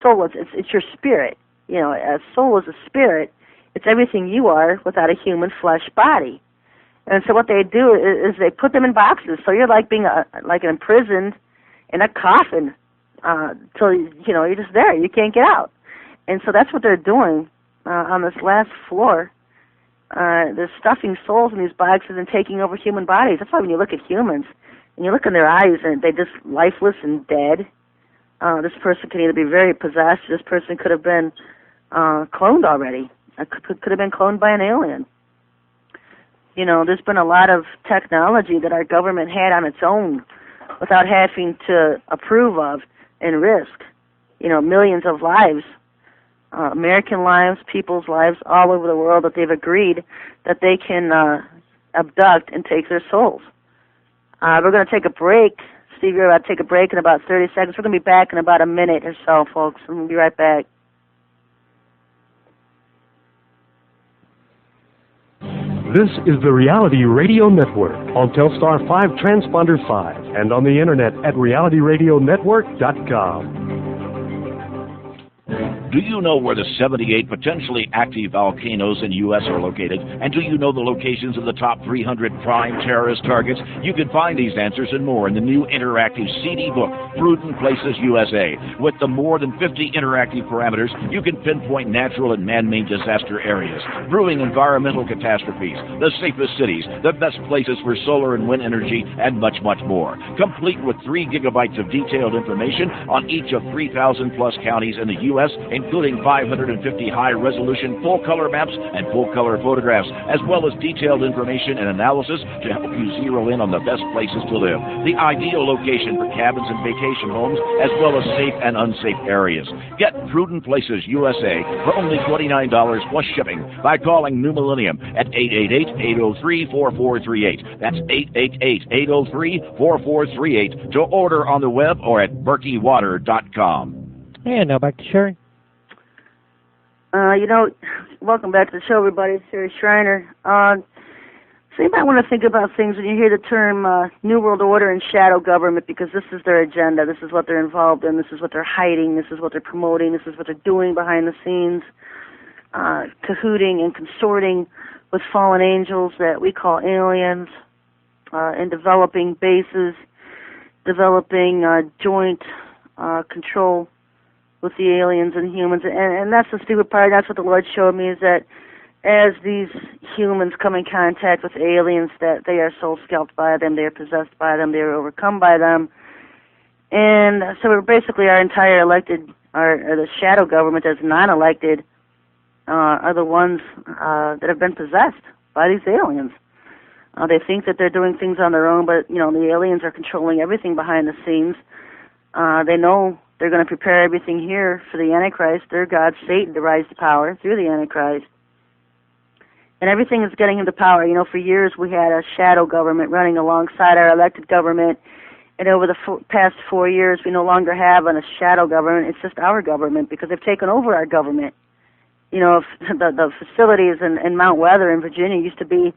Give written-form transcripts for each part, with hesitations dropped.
soul. It's your spirit. You know, a soul is a spirit. It's everything you are without a human flesh body. And so what they do is they put them in boxes. So you're like being like imprisoned in a coffin till you're just there. You can't get out. And so that's what they're doing on this last floor. They're stuffing souls in these boxes and taking over human bodies. That's why when you look at humans and you look in their eyes and they're just lifeless and dead. This person could either be very possessed. This person could have been cloned already. Could have been cloned by an alien. You know, there's been a lot of technology that our government had on its own without having to approve of and risk. You know, millions of lives, American lives, people's lives all over the world that they've agreed that they can abduct and take their souls. We're going to take a break. Steve, you're about to take a break in about 30 seconds. We're going to be back in about a minute or so, folks. I'm going to be right back. This is the Reality Radio Network on Telstar 5 Transponder 5 and on the internet at realityradionetwork.com. Do you know where the 78 potentially active volcanoes in the U.S. are located? And do you know the locations of the top 300 prime terrorist targets? You can find these answers and more in the new interactive CD book, Prudent Places USA. With the more than 50 interactive parameters, you can pinpoint natural and man-made disaster areas, brewing environmental catastrophes, the safest cities, the best places for solar and wind energy, and much, much more. Complete with 3 gigabytes of detailed information on each of 3,000-plus counties in the U.S., including 550 high-resolution full-color maps and full-color photographs, as well as detailed information and analysis to help you zero in on the best places to live, the ideal location for cabins and vacation homes, as well as safe and unsafe areas. Get Prudent Places USA for only $29 plus shipping by calling New Millennium at 888-803-4438. That's 888-803-4438 to order on the web or at berkeywater.com. And now back to Sherry. Welcome back to the show, everybody. It's Sherry Shriner. So you might want to think about things when you hear the term New World Order and shadow government, because this is their agenda. This is what they're involved in. This is what they're hiding. This is what they're promoting. This is what they're doing behind the scenes, cahooting and consorting with fallen angels that we call aliens, and developing bases, developing joint control with the aliens and humans. And that's the stupid part. That's what the Lord showed me, is that as these humans come in contact with aliens, that they are soul-scalped by them, they are possessed by them, they are overcome by them. And so we're basically our entire elected, or the shadow government that's non-elected, are the ones that have been possessed by these aliens. They think that they're doing things on their own, but, the aliens are controlling everything behind the scenes. They know they're going to prepare everything here for the Antichrist, their god Satan, to rise to power through the Antichrist. And everything is getting into power. For years we had a shadow government running alongside our elected government, and over the past 4 years we no longer have a shadow government. It's just our government, because they've taken over our government. The facilities in Mount Weather in Virginia used to be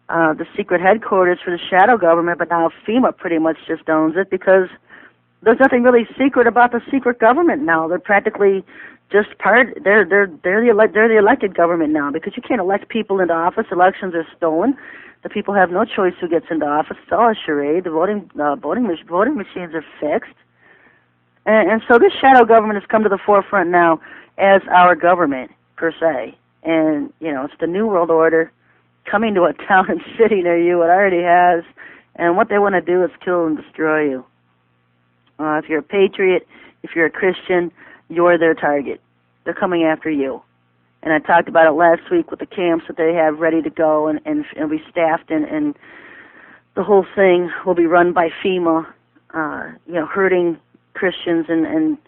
the secret headquarters for the shadow government, but now FEMA pretty much just owns it, because there's nothing really secret about the secret government now. They're practically just they're the elected government now, because you can't elect people into office. Elections are stolen. The people have no choice who gets into office. It's all a charade. The voting machines are fixed. And so this shadow government has come to the forefront now as our government, per se. And, it's the New World Order coming to a town and city near you. It already has. And what they want to do is kill and destroy you. If you're a patriot, if you're a Christian, you're their target. They're coming after you. And I talked about it last week with the camps that they have ready to go and be staffed, and the whole thing will be run by FEMA, herding Christians and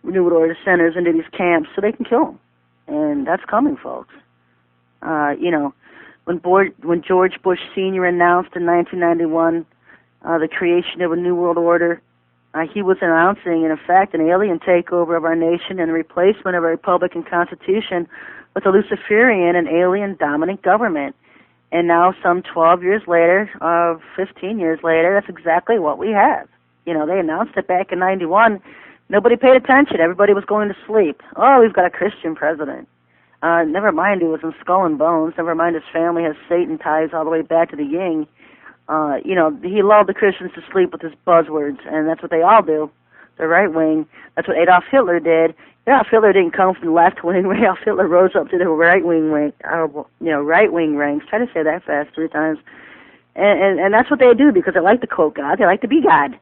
New World Order centers into these camps so they can kill them. And that's coming, folks. When George Bush Sr. announced in 1991 the creation of a New World Order, he was announcing, in effect, an alien takeover of our nation and the replacement of our Republican Constitution with a Luciferian and alien-dominant government. And now, some 12 years later, 15 years later, that's exactly what we have. They announced it back in 91, Nobody paid attention. Everybody was going to sleep. Oh, we've got a Christian president. Never mind, he was in Skull and Bones. Never mind, his family has Satan ties all the way back to the Ying. He lulled the Christians to sleep with his buzzwords, and that's what they all do. The right wing. That's what Adolf Hitler did. Adolf Hitler didn't come from the left wing. Adolf Hitler rose up to the right wing ranks. Try to say that fast 3 times. And that's what they do, because they like to quote God. They like to be God.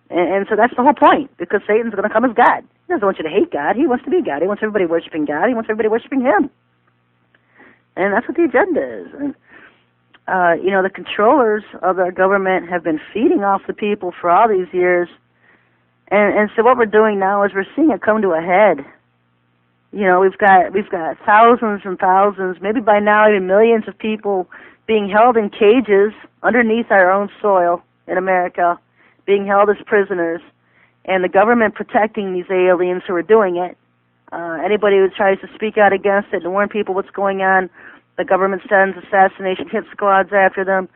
And so that's the whole point, because Satan's going to come as God. He doesn't want you to hate God. He wants to be God. He wants everybody worshiping God. He wants everybody worshiping him. And that's what the agenda is. And, the controllers of our government have been feeding off the people for all these years. And so what we're doing now is we're seeing it come to a head. We've got thousands and thousands, maybe by now even millions of people being held in cages underneath our own soil in America, being held as prisoners, and the government protecting these aliens who are doing it. Anybody who tries to speak out against it and warn people what's going on, the government sends assassination hit squads after them.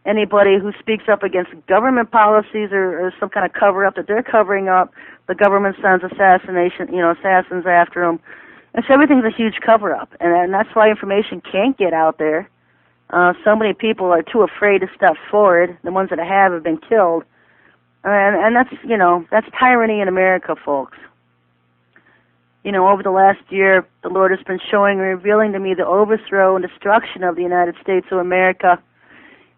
Anybody who speaks up against government policies or some kind of cover-up that they're covering up, the government sends assassins after them. And so everything's a huge cover-up, and that's why information can't get out there. So many people are too afraid to step forward. The ones that have been killed. And that's tyranny in America, folks. Over the last year, the Lord has been showing and revealing to me the overthrow and destruction of the United States of America.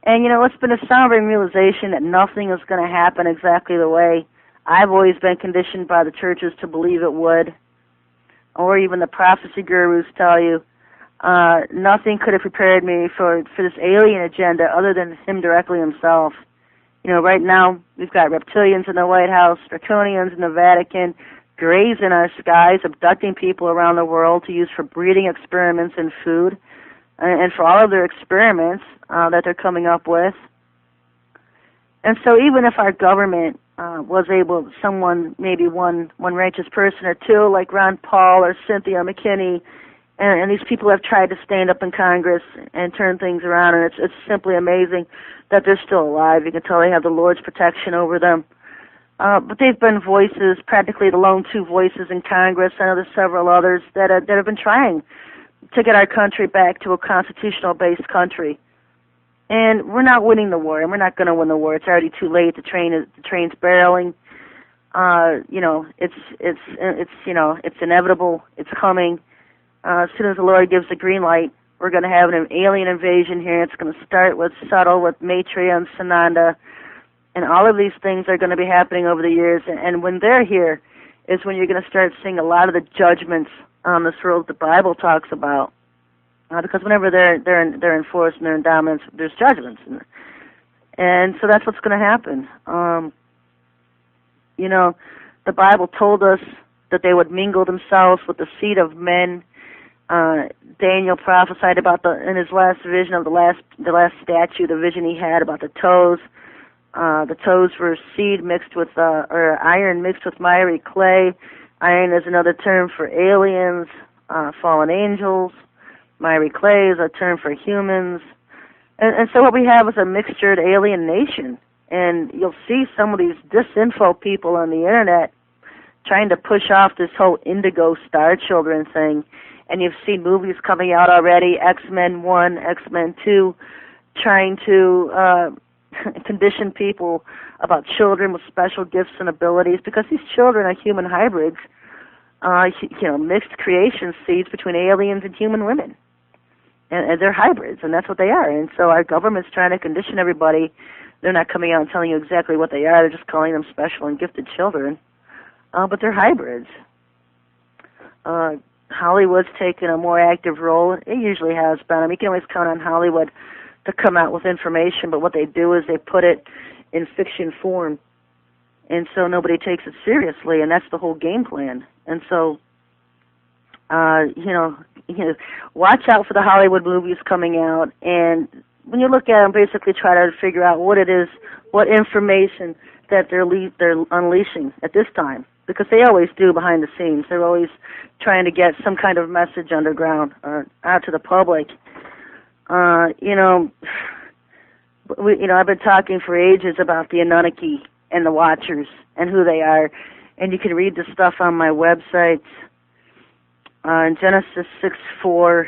And, it's been a sombering realization that nothing is going to happen exactly the way I've always been conditioned by the churches to believe it would, or even the prophecy gurus tell you. Nothing could have prepared me for this alien agenda other than him directly himself. Right now, we've got reptilians in the White House, draconians in the Vatican, grays in our skies, abducting people around the world to use for breeding experiments in food, and for all of their experiments that they're coming up with. And so even if our government was able, maybe one righteous person or two, like Ron Paul or Cynthia McKinney, and these people have tried to stand up in Congress and turn things around, and it's simply amazing that they're still alive. You can tell they have the Lord's protection over them. But they've been voices, practically the lone 2 voices in Congress. I know there's several others that have been trying to get our country back to a constitutional-based country. And we're not winning the war, and we're not going to win the war. It's already too late. The train's barreling. It's inevitable. It's coming. As soon as the Lord gives the green light, we're going to have an alien invasion here. It's going to start with subtle, with Maitreya and Sananda, and all of these things are going to be happening over the years. And when they're here is when you're going to start seeing a lot of the judgments on this world the Bible talks about. Because whenever they're enforced and they're in dominance, there's judgments, and so that's what's going to happen. The Bible told us that they would mingle themselves with the seed of men. Daniel prophesied about in his last vision of the last statue, the vision he had about the toes. The toes were seed mixed with or iron mixed with miry clay. Iron is another term for aliens, fallen angels. Miry clay is a term for humans. And so what we have is a mixtured alien nation. And you'll see some of these disinfo people on the internet trying to push off this whole indigo star children thing. And you've seen movies coming out already, X-Men 1, X-Men 2, trying to condition people about children with special gifts and abilities, because these children are human hybrids, mixed creation seeds between aliens and human women. And they're hybrids, and that's what they are. And so our government's trying to condition everybody. They're not coming out and telling you exactly what they are. They're just calling them special and gifted children. But they're hybrids. Hollywood's taken a more active role. It usually has been. I mean, you can always count on Hollywood to come out with information, but what they do is they put it in fiction form. And so nobody takes it seriously, and that's the whole game plan. And so, watch out for the Hollywood movies coming out, and when you look at them, basically try to figure out what it is, what information that they're unleashing at this time, because they always do behind the scenes. They're always trying to get some kind of message underground or out to the public. I've been talking for ages about the Anunnaki and the Watchers and who they are. and you can read the stuff on my website. Genesis 6:4